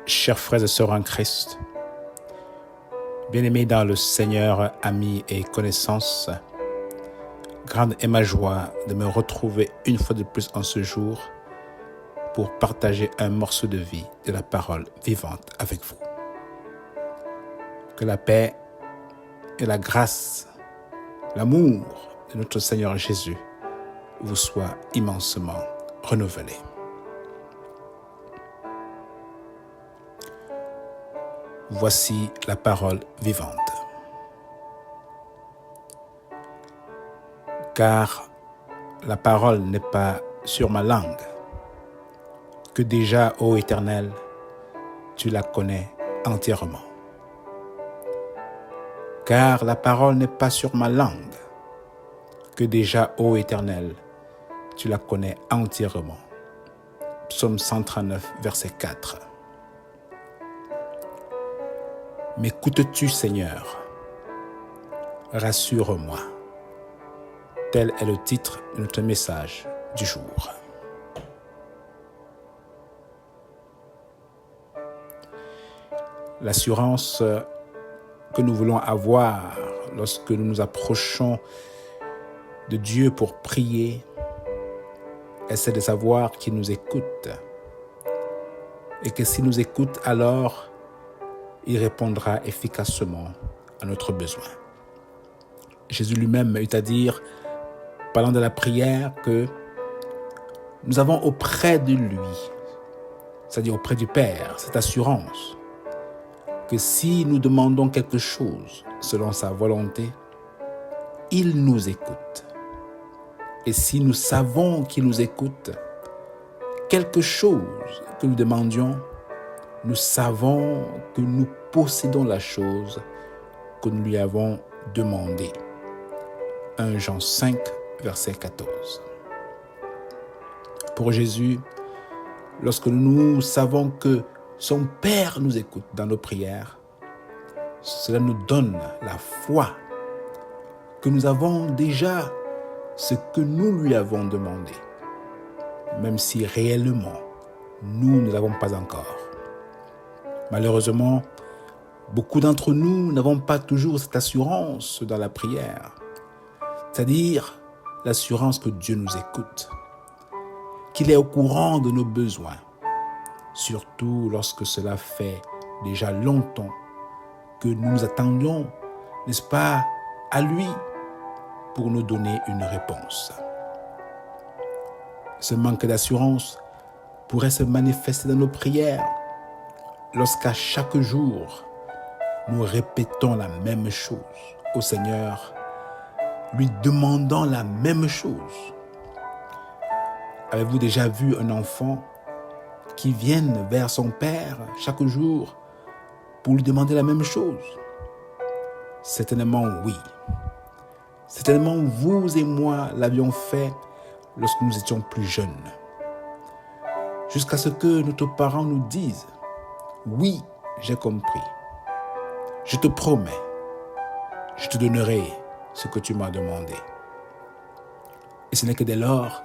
Chers frères et sœurs en Christ, bien-aimés dans le Seigneur, amis et connaissances, grande est ma joie de me retrouver une fois de plus en ce jour pour partager un morceau de vie de la parole vivante avec vous. Que la paix et la grâce, l'amour de notre Seigneur Jésus vous soient immensément renouvelés. Voici la parole vivante. Car la parole n'est pas sur ma langue, que déjà, ô Éternel, tu la connais entièrement. Car la parole n'est pas sur ma langue, que déjà, ô Éternel, tu la connais entièrement. Psaume 139, verset 4. M'écoutes-tu, Seigneur? Rassure-moi. Tel est le titre de notre message du jour. L'assurance que nous voulons avoir lorsque nous nous approchons de Dieu pour prier, c'est de savoir qu'il nous écoute. Et que s'il nous écoute, alors il répondra efficacement à notre besoin. Jésus lui-même eut à dire, parlant de la prière, que nous avons auprès de lui, c'est-à-dire auprès du Père, cette assurance que si nous demandons quelque chose selon sa volonté, il nous écoute. Et si nous savons qu'il nous écoute, quelque chose que nous demandions, nous savons que nous possédons la chose que nous lui avons demandée. 1 Jean 5, verset 14. Pour Jésus, lorsque nous savons que son Père nous écoute dans nos prières, cela nous donne la foi que nous avons déjà ce que nous lui avons demandé, même si réellement, nous ne l'avons pas encore. Malheureusement, beaucoup d'entre nous n'avons pas toujours cette assurance dans la prière, c'est-à-dire l'assurance que Dieu nous écoute, qu'il est au courant de nos besoins, surtout lorsque cela fait déjà longtemps que nous nous attendions, n'est-ce pas, à lui pour nous donner une réponse. Ce manque d'assurance pourrait se manifester dans nos prières lorsqu'à chaque jour, nous répétons la même chose au Seigneur, lui demandant la même chose. Avez-vous déjà vu un enfant qui vient vers son père chaque jour pour lui demander la même chose? Certainement oui. Certainement vous et moi l'avions fait lorsque nous étions plus jeunes. Jusqu'à ce que nos parents nous disent « Oui, j'ai compris. Je te promets, je te donnerai ce que tu m'as demandé. » Et ce n'est que dès lors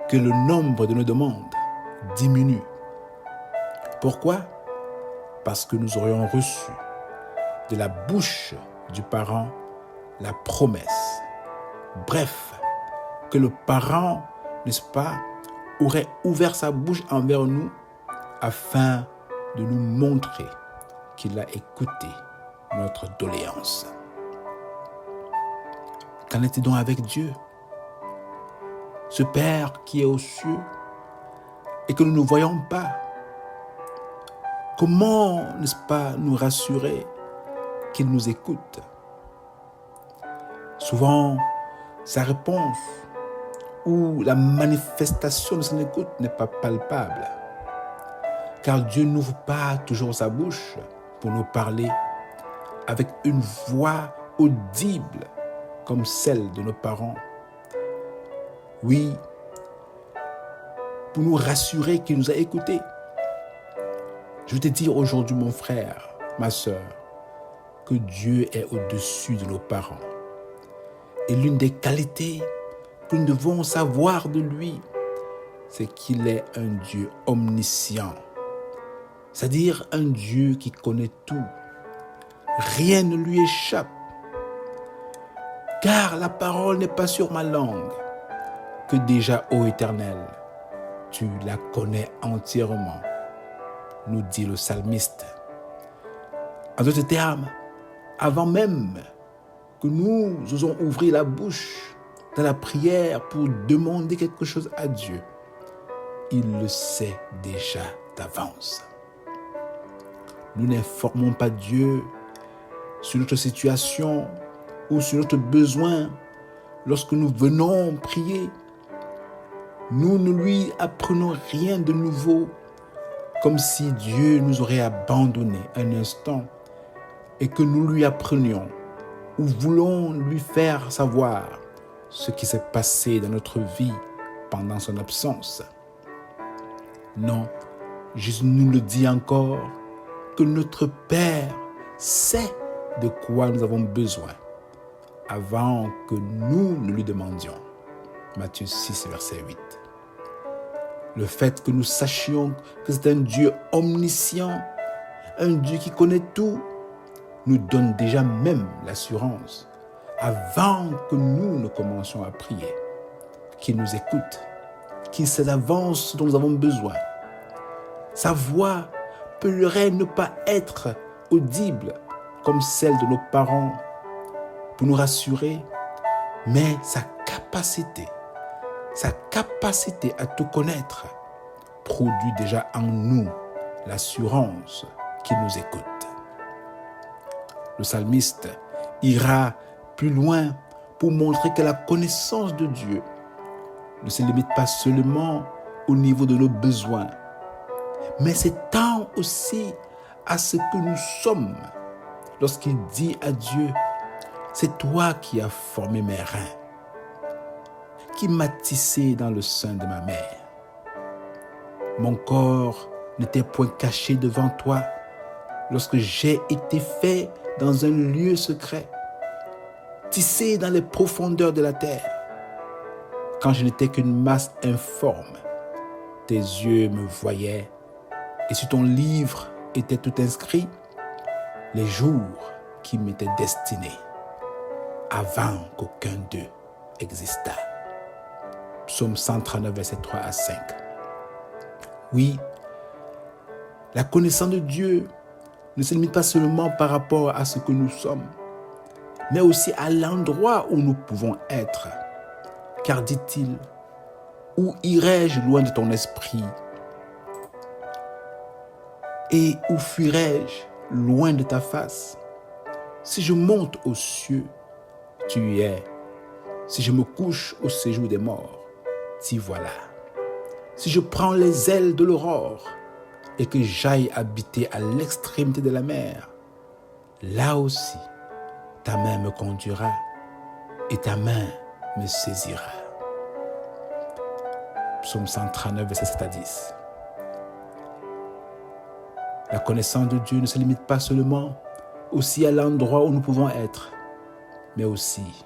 que le nombre de nos demandes diminue. Pourquoi? Parce que nous aurions reçu de la bouche du parent la promesse. Bref, que le parent, n'est-ce pas, aurait ouvert sa bouche envers nous afin de nous montrer qu'il a écouté notre doléance. Qu'en est-il donc avec Dieu? Ce Père qui est aux cieux et que nous ne voyons pas. Comment, n'est-ce pas, nous rassurer qu'il nous écoute? Souvent, sa réponse ou la manifestation de son écoute n'est pas palpable. Car Dieu n'ouvre pas toujours sa bouche pour nous parler avec une voix audible comme celle de nos parents. Oui, pour nous rassurer qu'il nous a écoutés. Je veux te dire aujourd'hui, mon frère, ma sœur, que Dieu est au-dessus de nos parents. Et l'une des qualités que nous devons savoir de lui, c'est qu'il est un Dieu omniscient. c'est-à-dire un Dieu qui connaît tout. Rien ne lui échappe, car la parole n'est pas sur ma langue, que déjà, ô Éternel, tu la connais entièrement, nous dit le psalmiste. En d'autres termes, avant même que nous osons ouvrir la bouche dans la prière pour demander quelque chose à Dieu, il le sait déjà d'avance. Nous n'informons pas Dieu sur notre situation ou sur notre besoin lorsque nous venons prier. Nous ne lui apprenons rien de nouveau, comme si Dieu nous aurait abandonnés un instant et que nous lui apprenions ou voulons lui faire savoir ce qui s'est passé dans notre vie pendant son absence. Non, Jésus nous le dit encore, que notre Père sait de quoi nous avons besoin avant que nous ne lui demandions. Matthieu 6, verset 8. Le fait que nous sachions que c'est un Dieu omniscient, un Dieu qui connaît tout, nous donne déjà même l'assurance, avant que nous ne commencions à prier, qu'il nous écoute, qu'il sait d'avance ce dont nous avons besoin. Sa voix peut ne pas être audible comme celle de nos parents pour nous rassurer, mais sa capacité à tout connaître produit déjà en nous l'assurance qu'il nous écoute. Le psalmiste ira plus loin pour montrer que la connaissance de Dieu ne se limite pas seulement au niveau de nos besoins, mais s'étend aussi à ce que nous sommes lorsqu'il dit à Dieu, « C'est toi qui as formé mes reins, qui m'as tissé dans le sein de ma mère. Mon corps n'était point caché devant toi lorsque j'ai été fait dans un lieu secret, tissé dans les profondeurs de la terre. Quand je n'étais qu'une masse informe, tes yeux me voyaient, et sur ton livre étaient tout inscrits les jours qui m'étaient destinés, avant qu'aucun d'eux existât. » Psaume 139, versets 3 à 5. Oui, la connaissance de Dieu ne se limite pas seulement par rapport à ce que nous sommes, mais aussi à l'endroit où nous pouvons être. Car dit-il, « Où irai-je loin de ton esprit? Et où fuirai-je loin de ta face? Si je monte aux cieux, tu y es. Si je me couche au séjour des morts, t'y voilà. Si je prends les ailes de l'aurore et que j'aille habiter à l'extrémité de la mer, là aussi, ta main me conduira et ta main me saisira. » Psaume 139, verset 7 à 10. La connaissance de Dieu ne se limite pas seulement aussi à l'endroit où nous pouvons être, mais aussi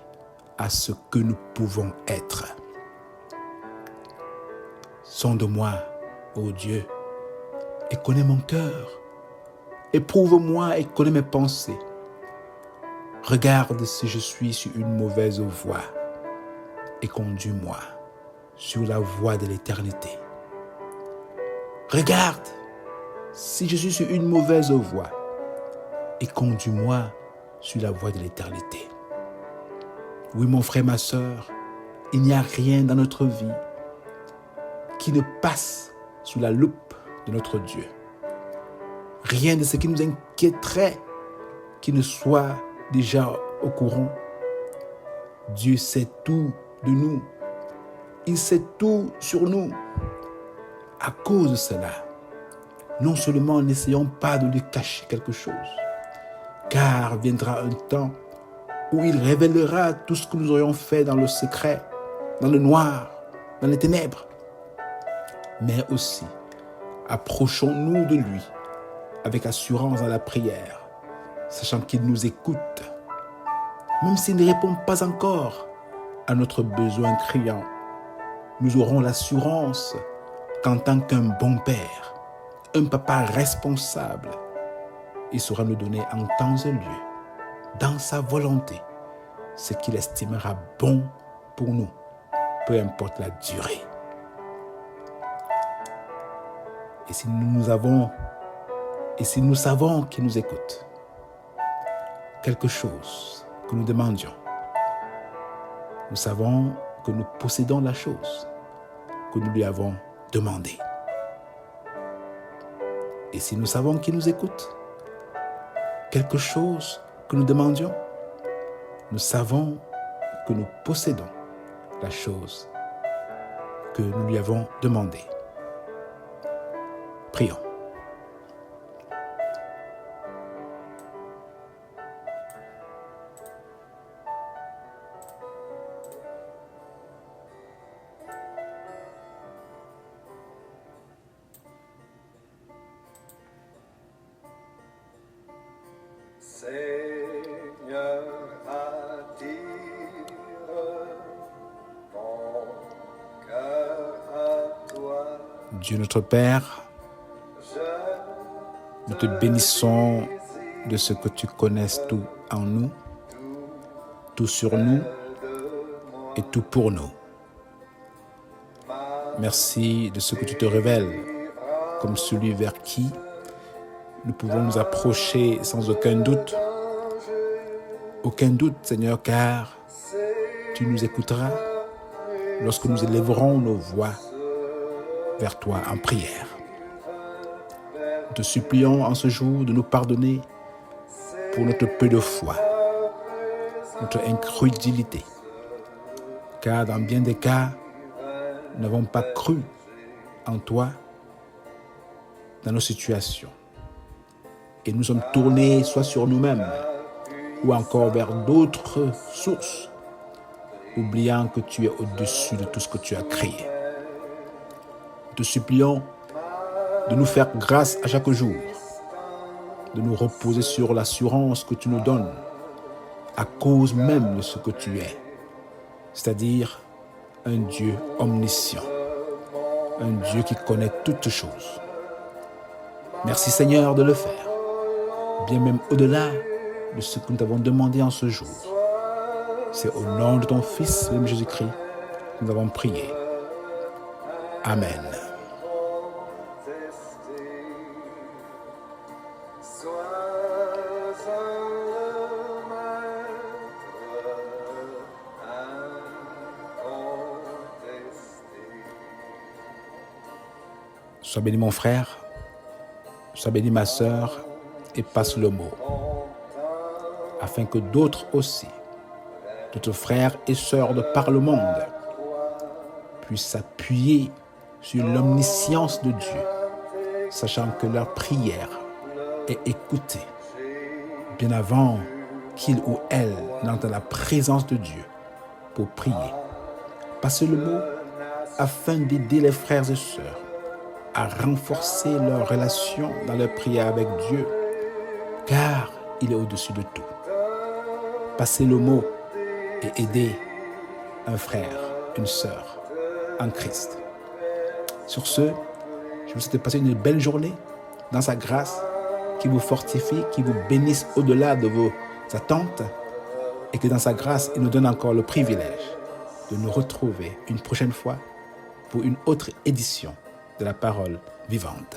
à ce que nous pouvons être. Sonde-moi, ô Dieu, et connais mon cœur. Éprouve-moi et connais mes pensées. Regarde si je suis sur une mauvaise voie et conduis-moi sur la voie de l'éternité. Regarde si je suis sur une mauvaise voie et conduis-moi sur la voie de l'éternité. Oui, mon frère, ma sœur, il n'y a rien dans notre vie qui ne passe sous la loupe de notre Dieu. Rien de ce qui nous inquiéterait qui ne soit déjà au courant. Dieu sait tout de nous. Il sait tout sur nous. À cause de cela, non seulement n'essayons pas de lui cacher quelque chose, car viendra un temps où il révélera tout ce que nous aurions fait dans le secret, dans le noir, dans les ténèbres. Mais aussi, approchons-nous de lui avec assurance dans la prière, sachant qu'il nous écoute, même s'il ne répond pas encore à notre besoin criant. Nous aurons l'assurance qu'en tant qu'un bon Père, un papa responsable, il saura nous donner en temps et lieu, dans sa volonté, ce qu'il estimera bon pour nous, peu importe la durée. Et si nous savons qu'il nous écoute, quelque chose que nous demandions, nous savons que nous possédons la chose que nous lui avons demandée. Et si nous savons qu'il nous écoute, quelque chose que nous demandions, nous savons que nous possédons la chose que nous lui avons demandée. Prions. Seigneur, attire mon cœur à toi. Dieu notre Père, nous te bénissons de ce que tu connaisses tout en nous, tout sur nous et tout pour nous. Merci de ce que tu te révèles comme celui vers qui nous pouvons nous approcher sans aucun doute. Aucun doute, Seigneur, car tu nous écouteras lorsque nous élèverons nos voix vers toi en prière. Nous te supplions en ce jour de nous pardonner pour notre peu de foi, notre incrédulité, car dans bien des cas, nous n'avons pas cru en toi dans nos situations. Et nous sommes tournés soit sur nous-mêmes ou encore vers d'autres sources, oubliant que tu es au-dessus de tout ce que tu as créé. Nous te supplions de nous faire grâce à chaque jour, de nous reposer sur l'assurance que tu nous donnes à cause même de ce que tu es, c'est-à-dire un Dieu omniscient, un Dieu qui connaît toutes choses. Merci Seigneur de le faire, bien même au-delà de ce que nous t'avons demandé en ce jour. C'est au nom de ton Fils, même Jésus-Christ, que nous avons prié. Amen. Sois béni mon frère, sois béni ma sœur, et passe le mot, afin que d'autres aussi, d'autres frères et sœurs de par le monde, puissent s'appuyer sur l'omniscience de Dieu, sachant que leur prière est écoutée bien avant qu'ils ou elles n'entrent dans la présence de Dieu pour prier. Passez le mot afin d'aider les frères et sœurs à renforcer leur relation dans leur prière avec Dieu, car il est au-dessus de tout. Passez le mot et aidez un frère, une sœur en Christ. Sur ce, je vous souhaite de passer une belle journée dans sa grâce qui vous fortifie, qui vous bénisse au-delà de vos attentes et que dans sa grâce, il nous donne encore le privilège de nous retrouver une prochaine fois pour une autre édition de la parole vivante.